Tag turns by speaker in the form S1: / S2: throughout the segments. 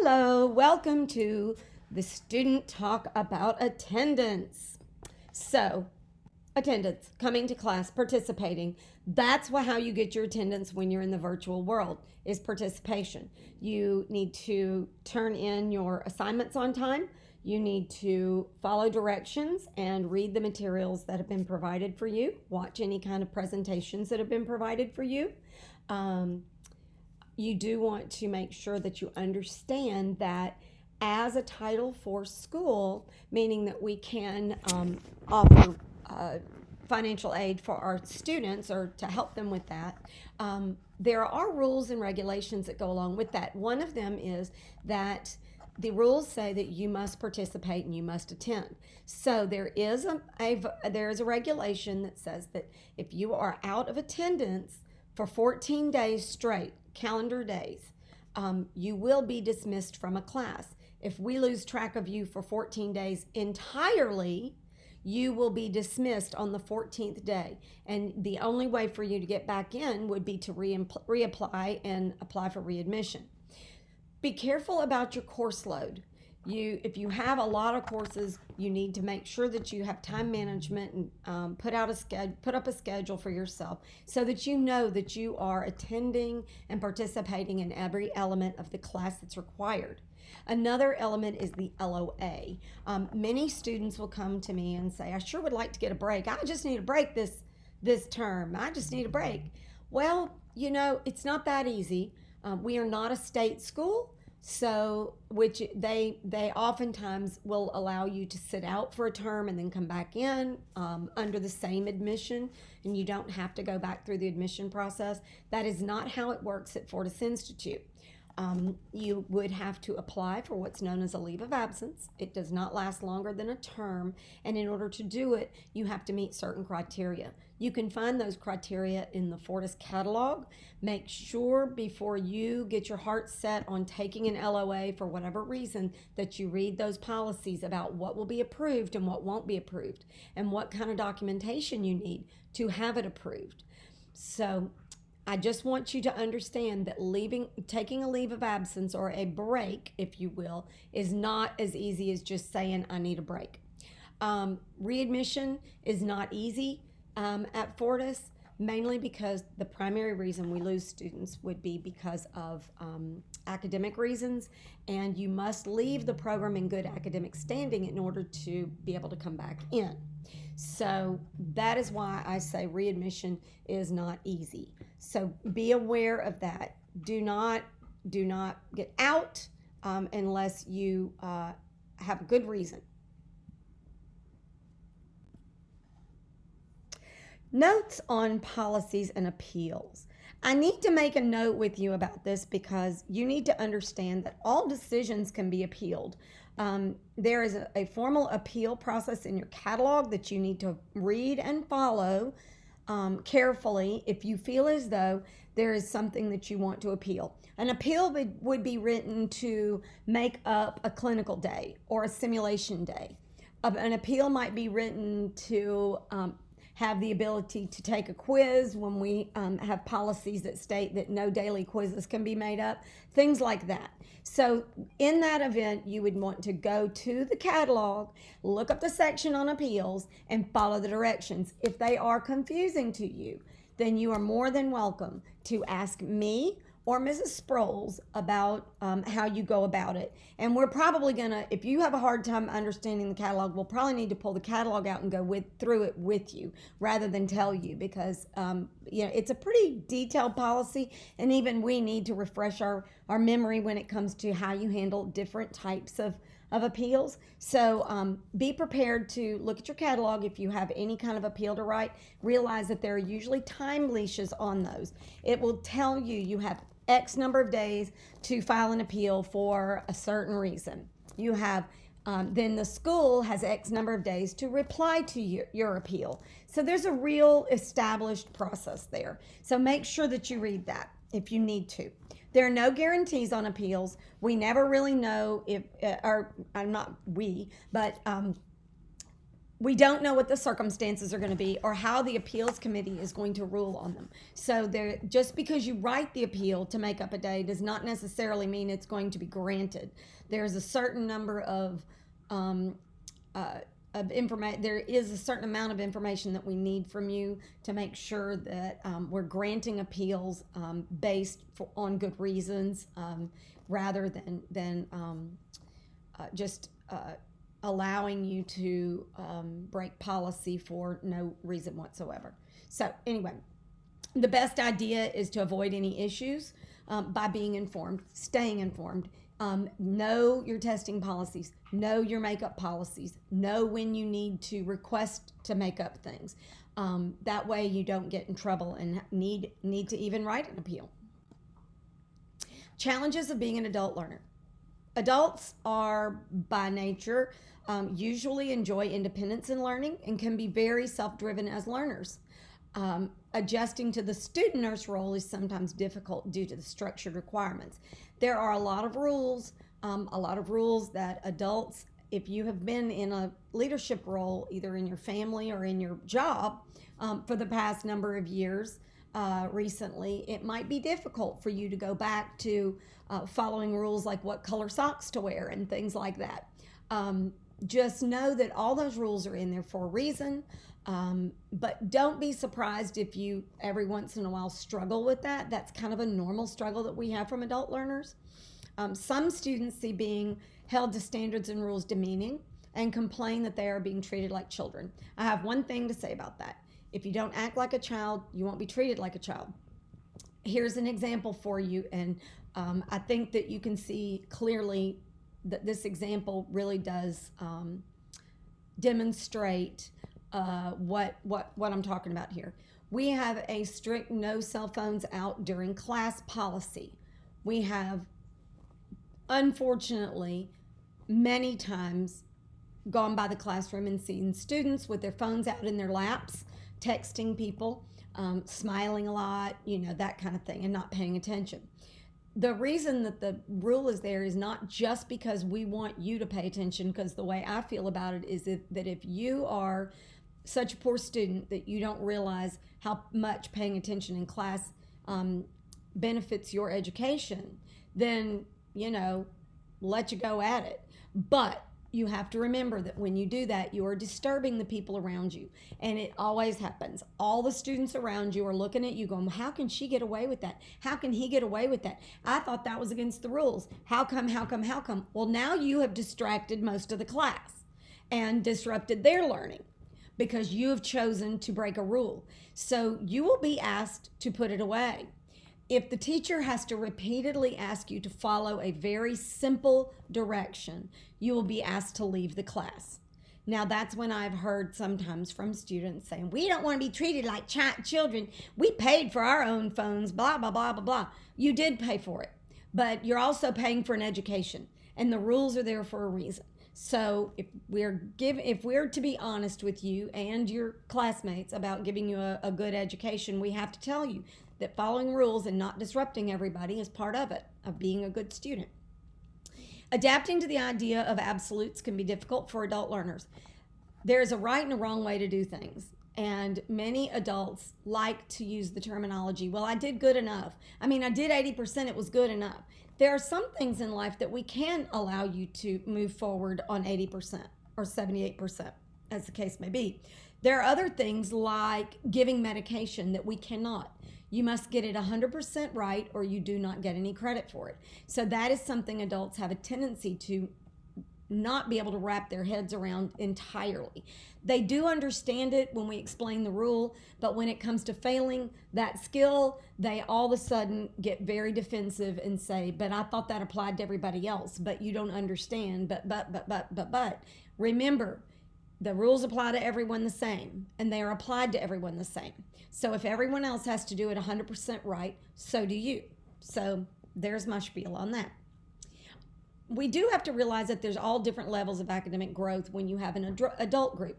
S1: Hello, welcome to the Student Talk About Attendance. So, attendance, coming to class, participating. That's how you get your attendance when you're in the virtual world, is participation. You need to turn in your assignments on time. You need to follow directions and read the materials that have been provided for you. Watch any kind of presentations that have been provided for you. You do want to make sure that you understand that as a Title IV school, meaning that we can offer financial aid for our students or to help them with that, there are rules and regulations that go along with that. One of them is that the rules say that you must participate and you must attend. So there is a regulation that says that if you are out of attendance for 14 days straight, calendar days, you will be dismissed from a class. If we lose track of you for 14 days entirely, you will be dismissed on the 14th day. And the only way for you to get back in would be to reapply and apply for readmission. Be careful about your course load. If you have a lot of courses, you need to make sure that you have time management and put up a schedule for yourself so that you know that you are attending and participating in every element of the class that's required. Another element is the LOA. Many students will come to me and say, I sure would like to get a break. I just need a break this term. I just need a break. Well, it's not that easy. We are not a state school. So, which they oftentimes will allow you to sit out for a term and then come back in under the same admission, and you don't have to go back through the admission process. That is not how it works at Fortis Institute. You would have to apply for what's known as a leave of absence. It does not last longer than a term, and in order to do it, you have to meet certain criteria. You can find those criteria in the Fortis catalog. Make sure before you get your heart set on taking an LOA for whatever reason that you read those policies about what will be approved and what won't be approved and what kind of documentation you need to have it approved. So I just want you to understand that taking a leave of absence or a break, if you will, is not as easy as just saying, I need a break. Readmission is not easy at Fortis, mainly because the primary reason we lose students would be because of academic reasons, and you must leave the program in good academic standing in order to be able to come back in. So that is why I say readmission is not easy. So be aware of that. Do not get out unless you have a good reason. Notes on policies and appeals. I need to make a note with you about this because you need to understand that all decisions can be appealed. There is a formal appeal process in your catalog that you need to read and follow carefully if you feel as though there is something that you want to appeal. An appeal would be written to make up a clinical day or a simulation day. An appeal might be written to have the ability to take a quiz when we have policies that state that no daily quizzes can be made up, things like that. So in that event, you would want to go to the catalog, look up the section on appeals, and follow the directions. If they are confusing to you, then you are more than welcome to ask me or Mrs. Sproles about how you go about it. And we're probably gonna, if you have a hard time understanding the catalog, we'll probably need to pull the catalog out and go through it with you rather than tell you, because it's a pretty detailed policy, and even we need to refresh our memory when it comes to how you handle different types of appeals. So be prepared to look at your catalog. If you have any kind of appeal to write, realize that there are usually time leashes on those. It will tell you have X number of days to file an appeal for a certain reason. You have then the school has X number of days to reply to your appeal. So there's a real established process there. So make sure that you read that if you need to. There are no guarantees on appeals. We never really know if, or I'm not we, but we don't know what the circumstances are going to be or how the appeals committee is going to rule on them. So there, just because you write the appeal to make up a day does not necessarily mean it's going to be granted. There's a certain number of information. There is a certain amount of information that we need from you to make sure that we're granting appeals based on good reasons, rather than just allowing you to break policy for no reason whatsoever. So anyway, the best idea is to avoid any issues by being informed, staying informed. Know your testing policies, know your makeup policies, know when you need to request to make up things. That way you don't get in trouble and need to even write an appeal. Challenges of being an adult learner. Adults are by nature usually enjoy independence in learning and can be very self-driven as learners. Adjusting to the student nurse role is sometimes difficult due to the structured requirements. There are a lot of rules that adults, if you have been in a leadership role, either in your family or in your job for the past number of years, recently, it might be difficult for you to go back to following rules like what color socks to wear and things like that. Just know that all those rules are in there for a reason, but don't be surprised if you every once in a while struggle with that. That's kind of a normal struggle that we have from adult learners. Some students see being held to standards and rules demeaning and complain that they are being treated like children. I have one thing to say about that. If you don't act like a child, you won't be treated like a child. Here's an example for you, and I think that you can see clearly that this example really does demonstrate what I'm talking about here. We have a strict no cell phones out during class policy. We have, unfortunately, many times gone by the classroom and seen students with their phones out in their laps, texting people, smiling a lot, that kind of thing, and not paying attention. The reason that the rule is there is not just because we want you to pay attention, because the way I feel about it is that if you are such a poor student that you don't realize how much paying attention in class benefits your education, then, let you go at it. But you have to remember that when you do that, you are disturbing the people around you. And it always happens. All the students around you are looking at you going, how can she get away with that? How can he get away with that? I thought that was against the rules. How come? Well, now you have distracted most of the class and disrupted their learning because you have chosen to break a rule. So you will be asked to put it away. If the teacher has to repeatedly ask you to follow a very simple direction, you will be asked to leave the class. Now, that's when I've heard sometimes from students saying, we don't want to be treated like children. We paid for our own phones, blah, blah, blah, blah, blah. You did pay for it, but you're also paying for an education, and the rules are there for a reason. So if we're to be honest with you and your classmates about giving you a good education, we have to tell you that following rules and not disrupting everybody is part of it, of being a good student. Adapting to the idea of absolutes can be difficult for adult learners. There's a right and a wrong way to do things, and many adults like to use the terminology, well, I did good enough. I did 80%, it was good enough. There are some things in life that we can allow you to move forward on 80% or 78%, as the case may be. There are other things like giving medication that we cannot. You must get it 100% right or you do not get any credit for it. So that is something adults have a tendency to not be able to wrap their heads around entirely. They do understand it when we explain the rule, but when it comes to failing that skill, they all of a sudden get very defensive and say, but I thought that applied to everybody else, but you don't understand, but. Remember, the rules apply to everyone the same, and they are applied to everyone the same. So if everyone else has to do it 100% right, so do you. So there's my spiel on that. We do have to realize that there's all different levels of academic growth when you have an adult group.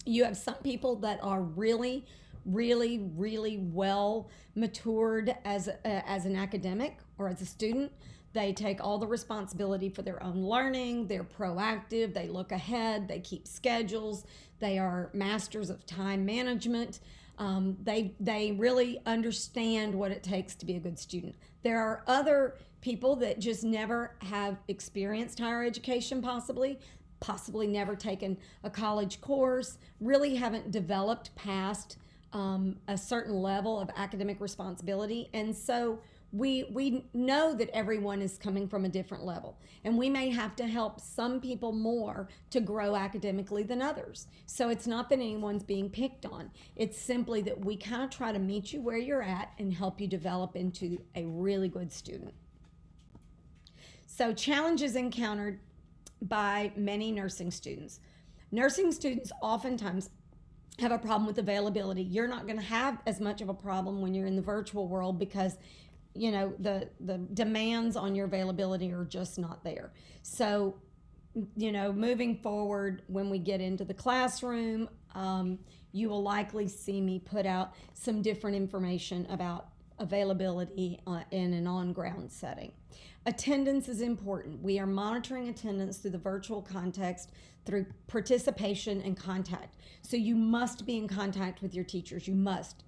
S1: You have some people that are really well matured as an academic or as a student. They take all the responsibility for their own learning. They're proactive. They look ahead. They keep schedules. They are masters of time management. They really understand what it takes to be a good student. There are other people that just never have experienced higher education, possibly never taken a college course, really haven't developed past a certain level of academic responsibility. And so we know that everyone is coming from a different level, and we may have to help some people more to grow academically than others. So it's not that anyone's being picked on. It's simply that we kind of try to meet you where you're at and help you develop into a really good student. So challenges encountered by many nursing students. Nursing students oftentimes have a problem with availability. You're not going to have as much of a problem when you're in the virtual world because the demands on your availability are just not there. So moving forward, when we get into the classroom, you will likely see me put out some different information about availability in an on-ground setting. Attendance is important. We are monitoring attendance through the virtual context through participation and contact. So you must be in contact with your teachers. You must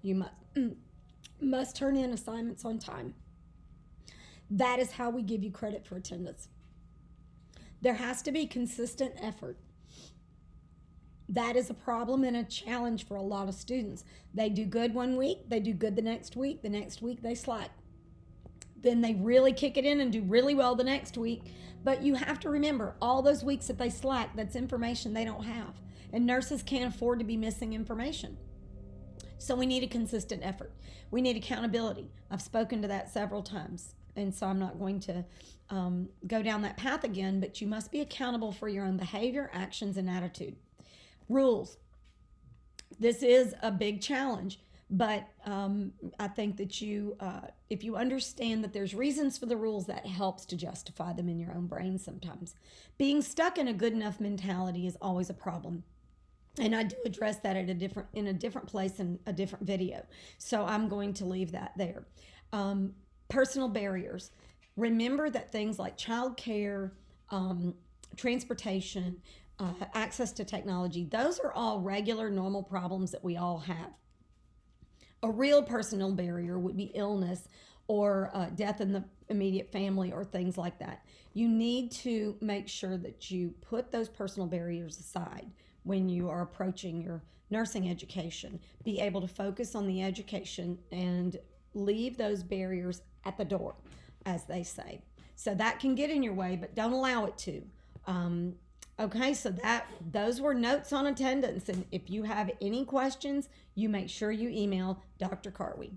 S1: turn in assignments on time. That is how we give you credit for attendance. There has to be consistent effort. That is a problem and a challenge for a lot of students. They do good one week, they do good the next week they slack. Then they really kick it in and do really well the next week. But you have to remember, all those weeks that they slack, that's information they don't have. And nurses can't afford to be missing information. So we need a consistent effort. We need accountability. I've spoken to that several times, and so I'm not going to go down that path again, but you must be accountable for your own behavior, actions, and attitude. Rules. This is a big challenge, but I think that if you understand that there's reasons for the rules, that helps to justify them in your own brain sometimes. Being stuck in a good enough mentality is always a problem. And I do address that in a different place in a different video. So I'm going to leave that there. Personal barriers. Remember that things like childcare, transportation, access to technology, those are all regular, normal problems that we all have. A real personal barrier would be illness or death in the immediate family or things like that. You need to make sure that you put those personal barriers aside when you are approaching your nursing education. Be able to focus on the education and leave those barriers at the door, as they say. So that can get in your way, but don't allow it to. Okay, so those were notes on attendance. And if you have any questions, you make sure you email Dr. Cartwee.